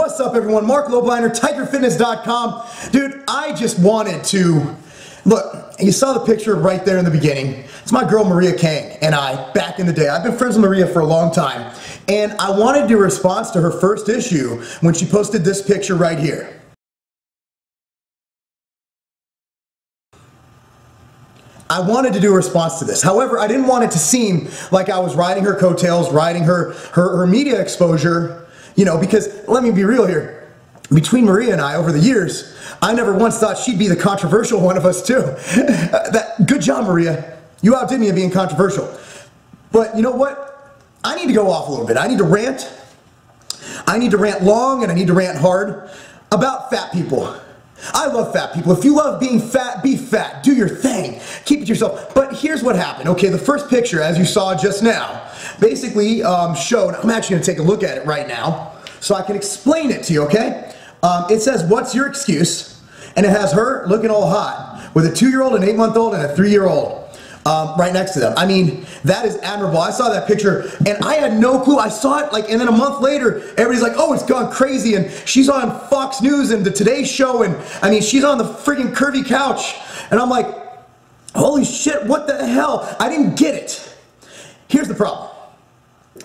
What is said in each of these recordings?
What's up, everyone? Mark Lobliner, TigerFitness.com. Dude, I just wanted to... Look, you saw the picture right there in the beginning. It's my girl Maria Kang and I, back in the day. I've been friends with Maria for a long time. And I wanted to do a response to her first issue when she posted this picture right here. I wanted to do a response to this. However, I didn't want it to seem like I was riding her coattails, riding her media exposure, you know, because let me be real here. Between Maria and I over the years, I never once thought she'd be the controversial one of us too. Good job, Maria. You outdid me in being controversial. But you know what? I need to go off a little bit. I need to rant. I need to rant long and I need to rant hard about fat people. I love fat people. If you love being fat, be fat. Do your thing. Keep it to yourself. But here's what happened. Okay, the first picture, as you saw just now, basically showed, I'm actually going to take a look at it right now so I can explain it to you, okay? It says, "What's your excuse?" And it has her looking all hot with a 2-year-old, an 8-month-old, and a 3-year-old. Right next to them. I mean, that is admirable. I saw that picture and I had no clue. I saw it like, and then a month later, everybody's like, "Oh, it's gone crazy," and she's on Fox News and the Today Show, and I mean, she's on the friggin' curvy couch, and I'm like, holy shit, what the hell? I didn't get it. Here's the problem.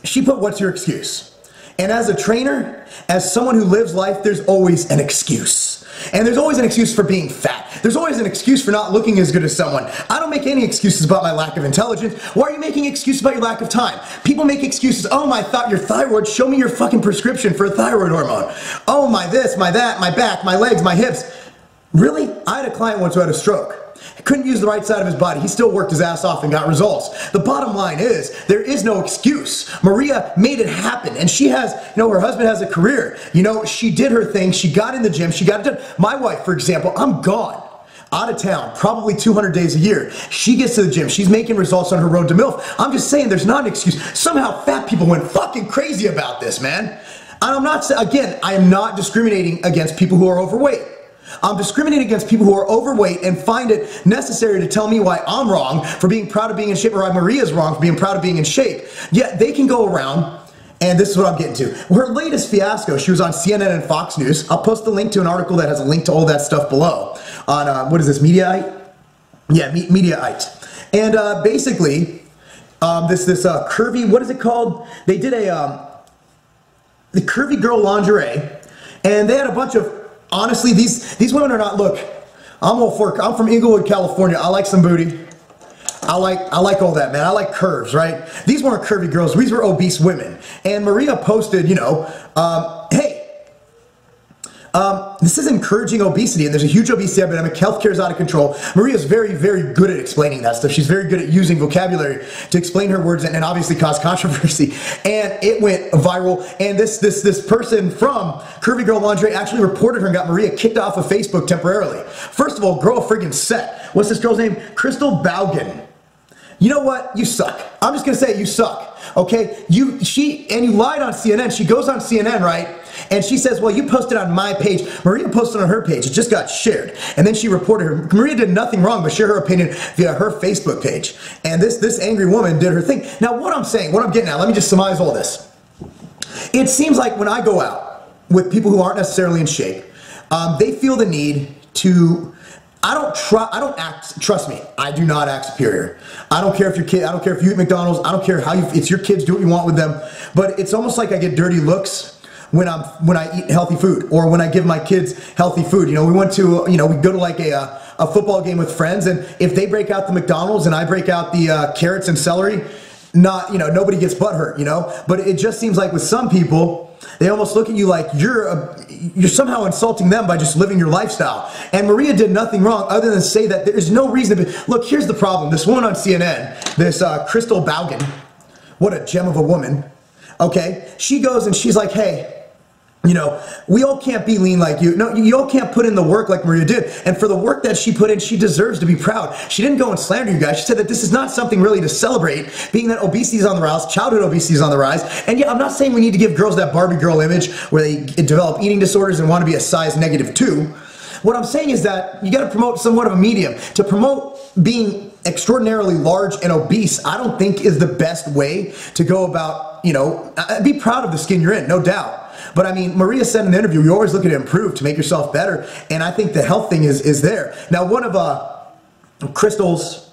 She put, "What's your excuse?" And as a trainer, as someone who lives life, there's always an excuse. And there's always an excuse for being fat. There's always an excuse for not looking as good as someone. I don't make any excuses about my lack of intelligence. Why are you making excuses about your lack of time? People make excuses. "Oh, your thyroid, show me your fucking prescription for a thyroid hormone. Oh, my this, my that, my back, my legs, my hips." Really? I had a client once who had a stroke. He couldn't use the right side of his body. He still worked his ass off and got results. The bottom line is, there is no excuse. Maria made it happen, and she has, you know, her husband has a career. You know, she did her thing. She got in the gym. She got it done. My wife, for example, I'm gone, out of town, probably 200 days a year. She gets to the gym. She's making results on her road to MILF. I'm just saying, there's not an excuse. Somehow fat people went fucking crazy about this, man. And I'm not, again, I am not discriminating against people who are overweight. I'm discriminating against people who are overweight and find it necessary to tell me why I'm wrong for being proud of being in shape, or why Maria's wrong for being proud of being in shape. Yet they can go around, and this is what I'm getting to. Her latest fiasco, she was on CNN and Fox News. I'll post the link to an article that has a link to all that stuff below on, what is this, Mediaite? Yeah, Mediaite. And basically, this curvy, what is it called? They did the curvy girl lingerie, and they had a bunch of, honestly, these women are not, look, I'm from Inglewood, California. I like some booty. I like all that, man. I like curves, right? These weren't curvy girls. These were obese women. And Maria posted, you know, hey, this is encouraging obesity, and there's a huge obesity epidemic. Healthcare is out of control. Maria's very, very good at explaining that stuff. She's very good at using vocabulary to explain her words and obviously cause controversy. And it went viral. And this person from Curvy Girl Lingerie actually reported her and got Maria kicked off of Facebook temporarily. First of all, grow a friggin' set. What's this girl's name? Crystal Baugen. You know what? You suck. I'm just gonna say you suck. Okay? You lied on CNN. She goes on CNN, right? And she says, "Well, you posted on my page." Maria posted on her page. It just got shared. And then she reported her. Maria did nothing wrong but share her opinion via her Facebook page. And this angry woman did her thing. Now, what I'm saying, what I'm getting at, let me just surmise all this. It seems like when I go out with people who aren't necessarily in shape, they feel the need to... trust me, I do not act superior. I don't care if I don't care if you eat McDonald's, I don't care how it's your kids, do what you want with them. But it's almost like I get dirty looks when I eat healthy food, or when I give my kids healthy food. You know, we went to, you know, we go to like a football game with friends, and if they break out the McDonald's and I break out the carrots and celery, nobody gets butthurt, you know? But it just seems like with some people, they almost look at you like you're somehow insulting them by just living your lifestyle. And Maria did nothing wrong other than say that there's no reason to be... Look, here's the problem. This woman on CNN, this Crystal Baugen, what a gem of a woman, okay? She goes and she's like, "Hey, you know, we all can't be lean like you. No, you all can't put in the work like Maria did. And for the work that she put in, she deserves to be proud." She didn't go and slander you guys. She said that this is not something really to celebrate, being that obesity is on the rise, childhood obesity is on the rise. And yeah, I'm not saying we need to give girls that Barbie girl image where they develop eating disorders and want to be a size -2. What I'm saying is that you got to promote somewhat of a medium. To promote being extraordinarily large and obese, I don't think is the best way to go about, you know, be proud of the skin you're in, no doubt. But I mean, Maria said in the interview, you're always looking to improve, to make yourself better. And I think the health thing is there. Now, one of Crystal's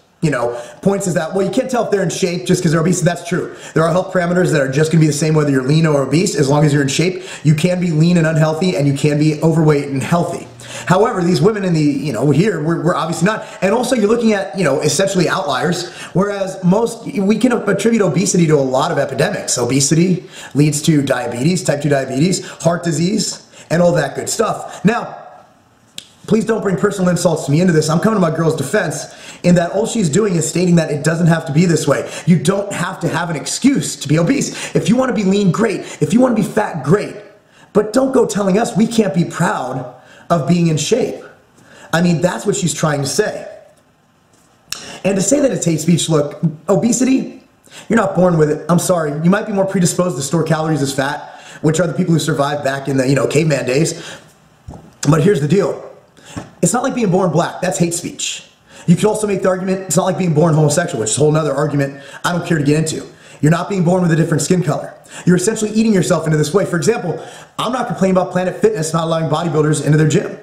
points is that, well, you can't tell if they're in shape just because they're obese. That's true. There are health parameters that are just going to be the same whether you're lean or obese. As long as you're in shape, you can be lean and unhealthy, and you can be overweight and healthy. However, these women in the, here, we're obviously not. And also you're looking at, essentially outliers, whereas we can attribute obesity to a lot of epidemics. Obesity leads to diabetes, type 2 diabetes, heart disease, and all that good stuff. Now, please don't bring personal insults to me into this. I'm coming to my girl's defense in that all she's doing is stating that it doesn't have to be this way. You don't have to have an excuse to be obese. If you want to be lean, great. If you want to be fat, great. But don't go telling us we can't be proud of being in shape. I mean, that's what she's trying to say. And to say that it's hate speech, look, obesity, you're not born with it. I'm sorry. You might be more predisposed to store calories as fat, which are the people who survived back in the, caveman days. But here's the deal. It's not like being born black. That's hate speech. You could also make the argument, it's not like being born homosexual, which is a whole other argument I don't care to get into. You're not being born with a different skin color. You're essentially eating yourself into this way. For example, I'm not complaining about Planet Fitness not allowing bodybuilders into their gym.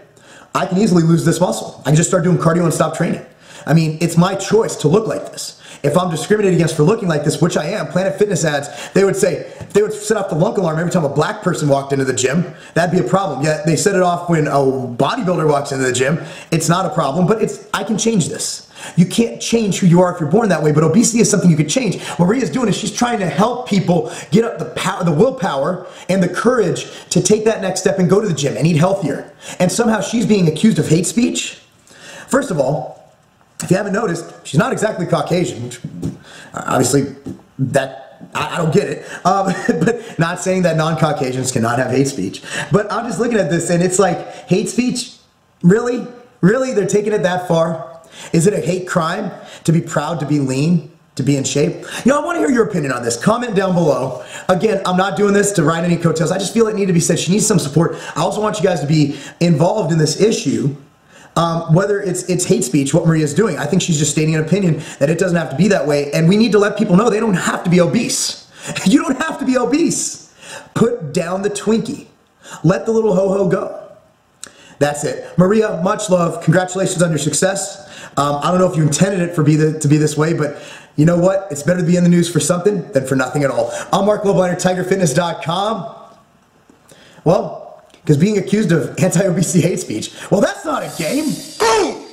I can easily lose this muscle. I can just start doing cardio and stop training. I mean, it's my choice to look like this. If I'm discriminated against for looking like this, which I am, Planet Fitness ads, they would set off the lunk alarm every time a black person walked into the gym. That'd be a problem. Yet they set it off when a bodybuilder walks into the gym. It's not a problem, but I can change this. You can't change who you are if you're born that way, but obesity is something you could change. What Maria's doing is she's trying to help people get up the willpower and the courage to take that next step and go to the gym and eat healthier. And somehow she's being accused of hate speech. First of all, if you haven't noticed, she's not exactly Caucasian. Obviously, I don't get it. But not saying that non-Caucasians cannot have hate speech. But I'm just looking at this and it's like, hate speech? Really? Really? They're taking it that far? Is it a hate crime to be proud to be lean, to be in shape? I want to hear your opinion on this. Comment down below. Again, I'm not doing this to ride any coattails. I just feel it needed to be said. She needs some support. I also want you guys to be involved in this issue. Whether it's hate speech, what Maria's doing. I think she's just stating an opinion that it doesn't have to be that way, and we need to let people know they don't have to be obese. You don't have to be obese. Put down the Twinkie. Let the little ho-ho go. That's it. Maria, much love. Congratulations on your success. I don't know if you intended it to be this way, but you know what? It's better to be in the news for something than for nothing at all. I'm Mark Lobliner, TigerFitness.com. Well, because being accused of anti-obesity hate speech, well, that's not a game. Boom!